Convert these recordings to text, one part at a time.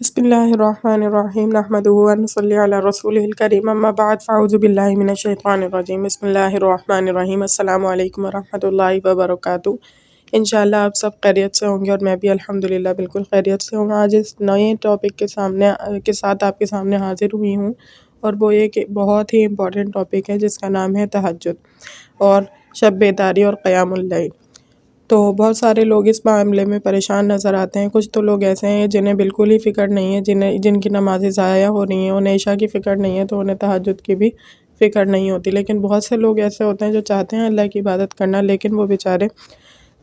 بسم اللہ الرحمن الرحیم نحمدہ ونصلی علی رسولہ الکریم اما بعد فاعوذ باللہ من الشیطان الرجیم بسم اللہ الرحمن الرحیم السلام علیکم ورحمۃ اللہ وبرکاتہ۔ انشاءاللہ آپ سب خیریت سے ہوں گے اور میں بھی الحمدللہ بالکل خیریت سے ہوں۔ آج اس نئے ٹاپک کے ساتھ آپ کے سامنے حاضر ہوئی ہوں، اور وہ ایک بہت ہی امپورٹنٹ ٹاپک ہے جس کا نام ہے تہجد اور شب بیداری اور قیام اللیل۔ تو بہت سارے لوگ اس معاملے میں پریشان نظر آتے ہیں۔ کچھ تو لوگ ایسے ہیں جنہیں بالکل ہی فکر نہیں ہے، جن کی نمازیں ضائع ہو رہی ہیں، انہیں عشاء کی فکر نہیں ہے تو انہیں تہجد کی بھی فکر نہیں ہوتی۔ لیکن بہت سے لوگ ایسے ہوتے ہیں جو چاہتے ہیں اللہ کی عبادت کرنا، لیکن وہ بیچارے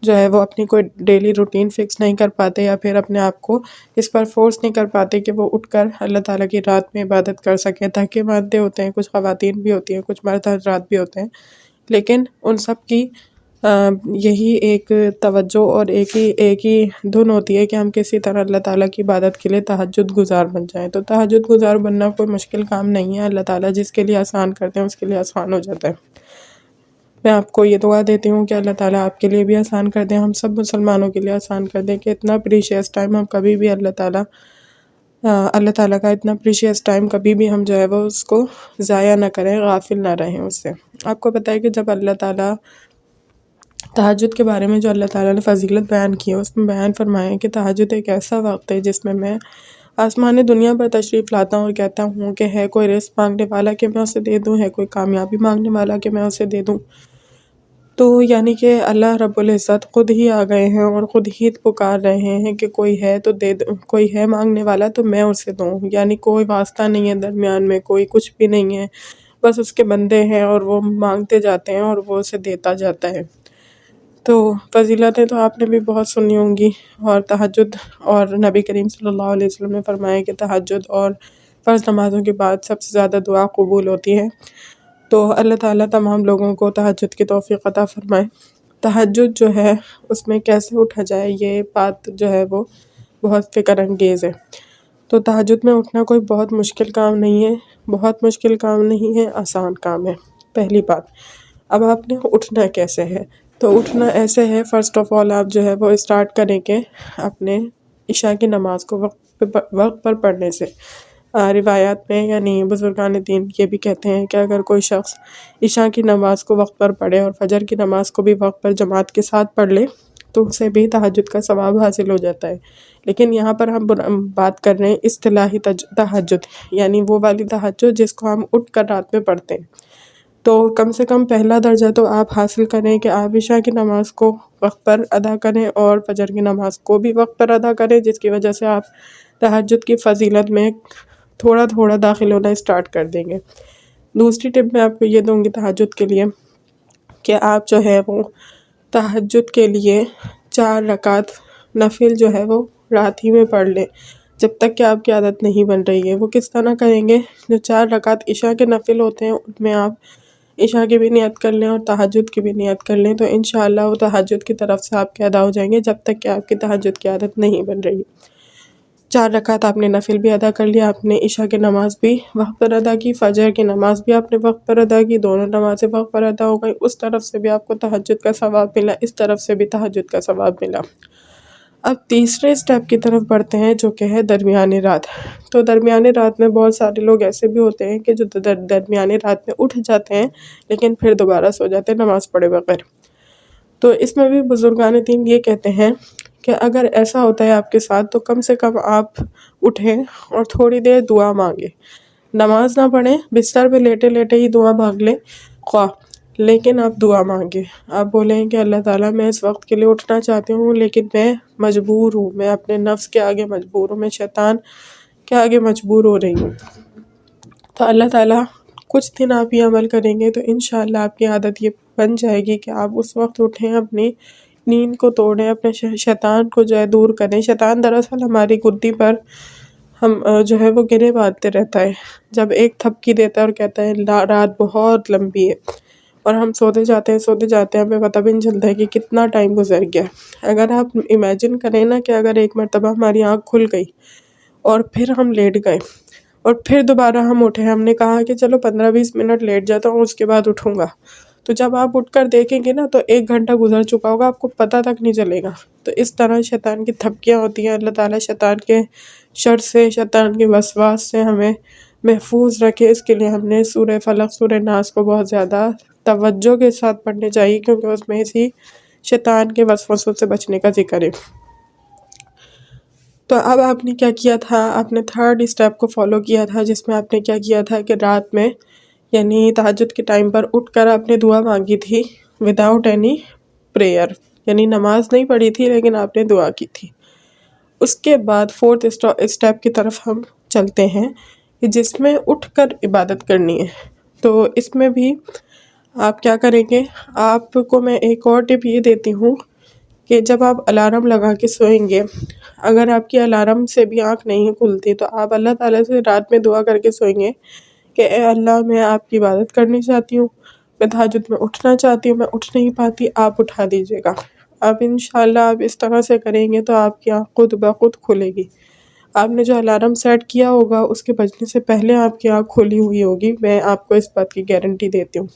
جو ہے وہ اپنی کوئی ڈیلی روٹین فکس نہیں کر پاتے، یا پھر اپنے آپ کو اس پر فورس نہیں کر پاتے کہ وہ اٹھ کر اللہ تعالیٰ کی رات میں عبادت کر سکیں۔ تھکے ماندے ہوتے ہیں، کچھ خواتین بھی ہوتی ہیں، کچھ مرد حضرات بھی ہوتے ہیں، لیکن ان سب کی یہی ایک توجہ اور ایک ہی دھن ہوتی ہے کہ ہم کسی طرح اللہ تعالیٰ کی عبادت کے لیے تہجد گزار بن جائیں۔ تو تہجد گزار بننا کوئی مشکل کام نہیں ہے، اللہ تعالیٰ جس کے لیے آسان کرتے ہیں اس کے لیے آسان ہو جاتا ہے۔ میں آپ کو یہ دعا دیتی ہوں کہ اللہ تعالیٰ آپ کے لیے بھی آسان کر دیں، ہم سب مسلمانوں کے لیے آسان کر دیں، کہ اتنا پریشیس ٹائم ہم کبھی بھی اللہ تعالیٰ کا اتنا پریشیس ٹائم کبھی بھی ہم جو ہے وہ اس کو ضائع نہ کریں، غافل نہ رہیں اس سے۔ آپ کو پتہ ہے کہ جب اللہ تعالیٰ تہجد کے بارے میں جو اللہ تعالیٰ نے فضیلت بیان کی ہے، اس میں بیان فرمایا ہے کہ تہجد ایک ایسا وقت ہے جس میں آسمان دنیا پر تشریف لاتا ہوں اور کہتا ہوں کہ ہے کوئی رزق مانگنے والا کہ میں اسے دے دوں، ہے کوئی کامیابی مانگنے والا کہ میں اسے دے دوں۔ تو یعنی کہ اللہ رب العزت خود ہی آ گئے ہیں اور خود ہی پکار رہے ہیں کہ کوئی ہے تو دے دو، کوئی ہے مانگنے والا تو میں اسے دوں۔ یعنی کوئی واسطہ نہیں ہے درمیان میں، کوئی کچھ بھی نہیں ہے، بس اس کے بندے ہیں اور وہ مانگتے جاتے ہیں اور وہ اسے دیتا جاتا ہے۔ تو فضیلتیں تو آپ نے بھی بہت سنی ہوں گی، اور تہجد، اور نبی کریم صلی اللہ علیہ وسلم نے فرمایا کہ تہجد اور فرض نمازوں کے بعد سب سے زیادہ دعا قبول ہوتی ہے۔ تو اللہ تعالیٰ تمام لوگوں کو تہجد کی توفیق عطا فرمائے۔ تہجد جو ہے اس میں کیسے اٹھا جائے، یہ بات جو ہے وہ بہت فکر انگیز ہے۔ تو تہجد میں اٹھنا کوئی بہت مشکل کام نہیں ہے، بہت مشکل کام نہیں ہے، آسان کام ہے۔ پہلی بات، اب آپ نے اٹھنا کیسے ہے؟ تو اٹھنا ایسے ہے، فرسٹ آف آل آپ جو ہے وہ اسٹارٹ کریں کہ اپنے عشاء کی نماز کو وقت پر پڑھنے سے۔ روایات میں یعنی بزرگان دین یہ بھی کہتے ہیں کہ اگر کوئی شخص عشاء کی نماز کو وقت پر پڑھے اور فجر کی نماز کو بھی وقت پر جماعت کے ساتھ پڑھ لے تو اسے بھی تہجد کا ثواب حاصل ہو جاتا ہے۔ لیکن یہاں پر ہم بات کر رہے ہیں اصطلاحی تہجد، یعنی وہ والی تہجد جس کو ہم اٹھ کر رات میں پڑھتے ہیں۔ تو کم سے کم پہلا درجہ تو آپ حاصل کریں کہ آپ عشاء کی نماز کو وقت پر ادا کریں اور فجر کی نماز کو بھی وقت پر ادا کریں، جس کی وجہ سے آپ تہجد کی فضیلت میں تھوڑا تھوڑا داخل ہونا اسٹارٹ کر دیں گے۔ دوسری ٹپ میں آپ کو یہ دوں گی تہجد کے لیے کہ آپ جو ہے وہ تہجد کے لیے 4 رکعت نفل جو ہے وہ رات ہی میں پڑھ لیں، جب تک کہ آپ کی عادت نہیں بن رہی ہے۔ وہ کس طرح کریں گے؟ جو 4 رکعت عشاء کے نفل ہوتے ہیں ان میں آپ عشاء کی بھی نیت کر لیں اور تہجد کی بھی نیت کر لیں، تو انشاءاللہ وہ تہجد کی طرف سے آپ کے ادا ہو جائیں گے جب تک کہ آپ کی تہجد کی عادت نہیں بن رہی۔ 4 رکعت آپ نے نفل بھی ادا کر لیا، آپ نے عشاء کی نماز بھی وقت پر ادا کی، فجر کی نماز بھی آپ نے وقت پر ادا کی، دونوں نمازیں وقت پر ادا ہو گئی، اس طرف سے بھی آپ کو تہجد کا ثواب ملا، اس طرف سے بھی تہجد کا ثواب ملا۔ اب تیسرے سٹیپ کی طرف بڑھتے ہیں جو کہ ہے درمیانی رات۔ تو درمیانی رات میں بہت سارے لوگ ایسے بھی ہوتے ہیں کہ جو درمیانی رات میں اٹھ جاتے ہیں لیکن پھر دوبارہ سو جاتے ہیں نماز پڑھے بغیر۔ تو اس میں بھی بزرگان دین یہ کہتے ہیں کہ اگر ایسا ہوتا ہے آپ کے ساتھ تو کم سے کم آپ اٹھیں اور تھوڑی دیر دعا مانگیں، نماز نہ پڑھیں، بستر پہ لیٹے لیٹے ہی دعا مانگ لیں خواہ، لیکن آپ دعا مانگیں۔ آپ بولیں کہ اللہ تعالیٰ میں اس وقت کے لیے اٹھنا چاہتی ہوں لیکن میں مجبور ہوں، میں اپنے نفس کے آگے مجبور ہوں، میں شیطان کے آگے مجبور ہو رہی ہوں۔ تو اللہ تعالیٰ کچھ دن آپ یہ عمل کریں گے تو انشاءاللہ آپ کی عادت یہ بن جائے گی کہ آپ اس وقت اٹھیں، اپنی نیند کو توڑیں، اپنے شیطان کو جو ہے دور کریں۔ شیطان دراصل ہماری گدی پر ہم جو ہے وہ گرے باندھتے رہتا ہے، جب ایک تھپکی دیتا ہے اور کہتا ہے رات بہت لمبی ہے، اور ہم سوتے جاتے ہیں ہمیں پتہ بھی نہیں چلتا ہے کہ کتنا ٹائم گزر گیا۔ اگر آپ امیجن کریں نا کہ اگر ایک مرتبہ ہماری آنکھ کھل گئی اور پھر ہم لیٹ گئے اور پھر دوبارہ ہم اٹھے، ہم نے کہا کہ چلو 15-20 منٹ لیٹ جاتا ہوں اس کے بعد اٹھوں گا، تو جب آپ اٹھ کر دیکھیں گے نا تو 1 گھنٹہ گزر چکا ہوگا، آپ کو پتہ تک نہیں چلے گا۔ تو اس طرح شیطان کی تھپکیاں ہوتی ہیں۔ اللہ تعالیٰ شیطان کے شر سے، شیطان کے وسواس سے ہمیں محفوظ رکھے۔ اس کے لیے ہم نے سورہ فلق، سورہ ناس کو بہت زیادہ توجہ کے ساتھ پڑھنے چاہیے، کیونکہ اس میں اسی شیطان کے وسوسوں سے بچنے کا ذکر ہے۔ تو اب آپ نے کیا کیا تھا، آپ نے 3rd اسٹیپ کو فالو کیا تھا، جس میں آپ نے کیا کیا تھا کہ رات میں یعنی تہجد کے ٹائم پر اٹھ کر آپ نے دعا مانگی تھی وداؤٹ اینی پریئر، یعنی نماز نہیں پڑھی تھی لیکن آپ نے دعا کی تھی۔ اس کے بعد 4تھ اسٹیپ کی طرف ہم چلتے ہیں کہ جس میں اٹھ کر عبادت کرنی ہے۔ تو اس میں بھی آپ کیا کریں گے، آپ کو میں ایک اور ٹپ یہ دیتی ہوں کہ جب آپ الارم لگا کے سوئیں گے، اگر آپ کی الارم سے بھی آنکھ نہیں کھلتی تو آپ اللہ تعالیٰ سے رات میں دعا کر کے سوئیں گے کہ اے اللہ، میں آپ کی عبادت کرنی چاہتی ہوں، میں تہجد میں اٹھنا چاہتی ہوں، میں اٹھ نہیں پاتی، آپ اٹھا دیجیے گا۔ اب انشاءاللہ آپ اس طرح سے کریں گے تو آپ کی آنکھ خود بخود کھلے گی۔ آپ نے جو الارم سیٹ کیا ہوگا اس کے بجنے سے پہلے آپ کی آنکھ کھلی ہوئی ہوگی، میں آپ کو اس بات کی گارنٹی دیتی ہوں،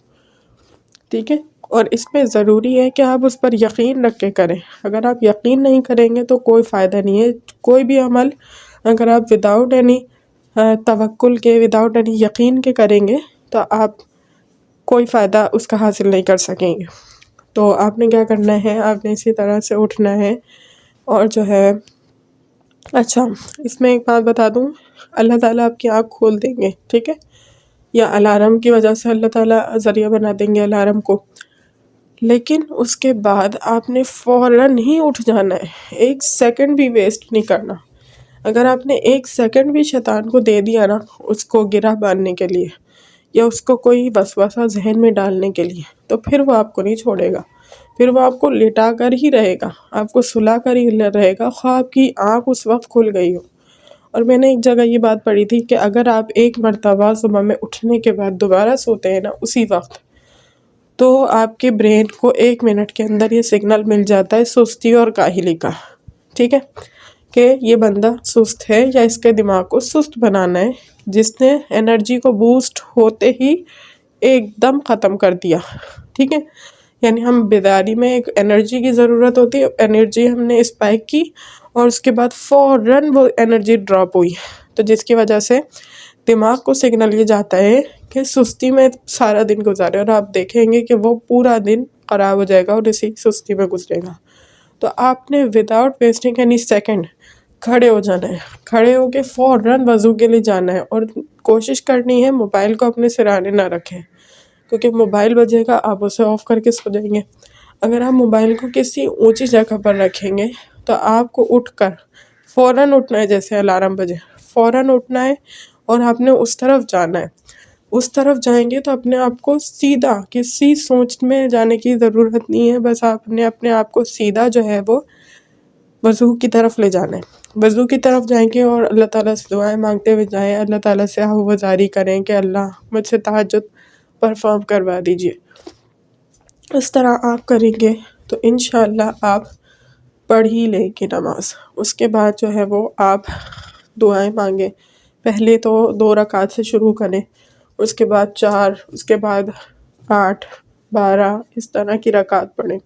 ٹھیک ہے؟ اور اس میں ضروری ہے کہ آپ اس پر یقین رکھ کے کریں۔ اگر آپ یقین نہیں کریں گے تو کوئی فائدہ نہیں ہے۔ کوئی بھی عمل اگر آپ وداؤٹ اینی توکل کے، وداؤٹ اینی یقین کے کریں گے تو آپ کوئی فائدہ اس کا حاصل نہیں کر سکیں گے۔ تو آپ نے کیا کرنا ہے، آپ نے اسی طرح سے اٹھنا ہے اور جو ہے، اچھا اس میں ایک بات بتا دوں، اللہ تعالیٰ آپ کی آنکھ کھول دیں گے، ٹھیک ہے، یا الارم کی وجہ سے اللہ تعالیٰ ذریعہ بنا دیں گے الارم کو، لیکن اس کے بعد آپ نے فوراً ہی اٹھ جانا ہے، 1 سیکنڈ بھی ویسٹ نہیں کرنا۔ اگر آپ نے 1 سیکنڈ بھی شیطان کو دے دیا نا اس کو گرہ باندھنے کے لیے یا اس کو کوئی وسوسہ ذہن میں ڈالنے کے لیے، تو پھر وہ آپ کو نہیں چھوڑے گا، پھر وہ آپ کو لٹا کر ہی رہے گا، آپ کو سلا کر ہی رہے گا، خواہ آپ کی آنکھ اس وقت کھل گئی ہو۔ اور میں نے ایک جگہ یہ بات پڑھی تھی کہ اگر آپ 1 مرتبہ صبح میں اٹھنے کے بعد دوبارہ سوتے ہیں نا اسی وقت، تو آپ کے برین کو 1 منٹ کے اندر یہ سگنل مل جاتا ہے سستی اور کاہلی کا، ٹھیک ہے، کہ یہ بندہ سست ہے یا اس کے دماغ کو سست بنانا ہے، جس نے انرجی کو بوسٹ ہوتے ہی ایک دم ختم کر دیا، ٹھیک ہے۔ یعنی ہم بیداری میں ایک انرجی کی ضرورت ہوتی ہے، انرجی ہم نے اسپائک کی اور اس کے بعد فوراً وہ انرجی ڈراپ ہوئی، تو جس کی وجہ سے دماغ کو سگنل یہ جاتا ہے کہ سستی میں سارا دن گزارے، اور آپ دیکھیں گے کہ وہ پورا دن خراب ہو جائے گا اور اسی سستی میں گزرے گا۔ تو آپ نے وداؤٹ ویسٹنگ اینی سیکنڈ کھڑے ہو جانا ہے، کھڑے ہو کے فوراً وضو کے لیے جانا ہے، اور کوشش کرنی ہے موبائل کو اپنے سرانے نہ رکھیں، کیونکہ موبائل بجے گا آپ اسے آف کر کے سو جائیں گے۔ اگر آپ موبائل کو کسی اونچی جگہ پر رکھیں گے تو آپ کو اٹھ کر فوراً اٹھنا ہے، جیسے الارم بجے فوراً اٹھنا ہے اور آپ نے اس طرف جانا ہے۔ اس طرف جائیں گے تو اپنے آپ کو سیدھا، کسی سوچ میں جانے کی ضرورت نہیں ہے، بس آپ نے اپنے آپ کو سیدھا جو ہے وہ وضو کی طرف لے جانا ہے۔ وضو کی طرف جائیں گے اور اللہ تعالیٰ سے دعائیں مانگتے ہوئے جائیں، اللہ تعالیٰ سے آہوازاری کریں کہ اللہ مجھ سے تہجد پرفارم کروا دیجئے۔ اس طرح آپ کریں گے تو انشاءاللہ آپ پڑھ ہی لیں گے نماز۔ اس کے بعد جو ہے وہ آپ دعائیں مانگیں، پہلے تو 2 رکعت سے شروع کریں، اس کے بعد 4، اس کے بعد 8، 12 اس طرح کی رکعت پڑھیں۔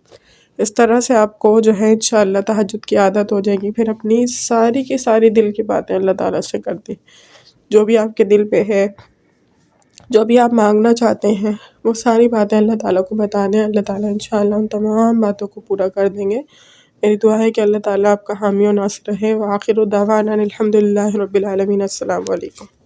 اس طرح سے آپ کو جو ہے انشاءاللہ تہجد کی عادت ہو جائے گی، پھر اپنی ساری کی ساری دل کی باتیں اللہ تعالیٰ سے کر دیں، جو بھی آپ کے دل پہ ہے، جو بھی آپ مانگنا چاہتے ہیں، وہ ساری باتیں اللہ تعالیٰ کو بتا دیں، اللہ تعالیٰ انشاءاللہ ان تمام باتوں کو پورا کر دیں گے۔ میری دعا ہے کہ اللہ تعالیٰ آپ کا حامی و ناصر رہے۔ وآخر دعوانا الحمدللہ رب العالمین۔ السلام علیکم۔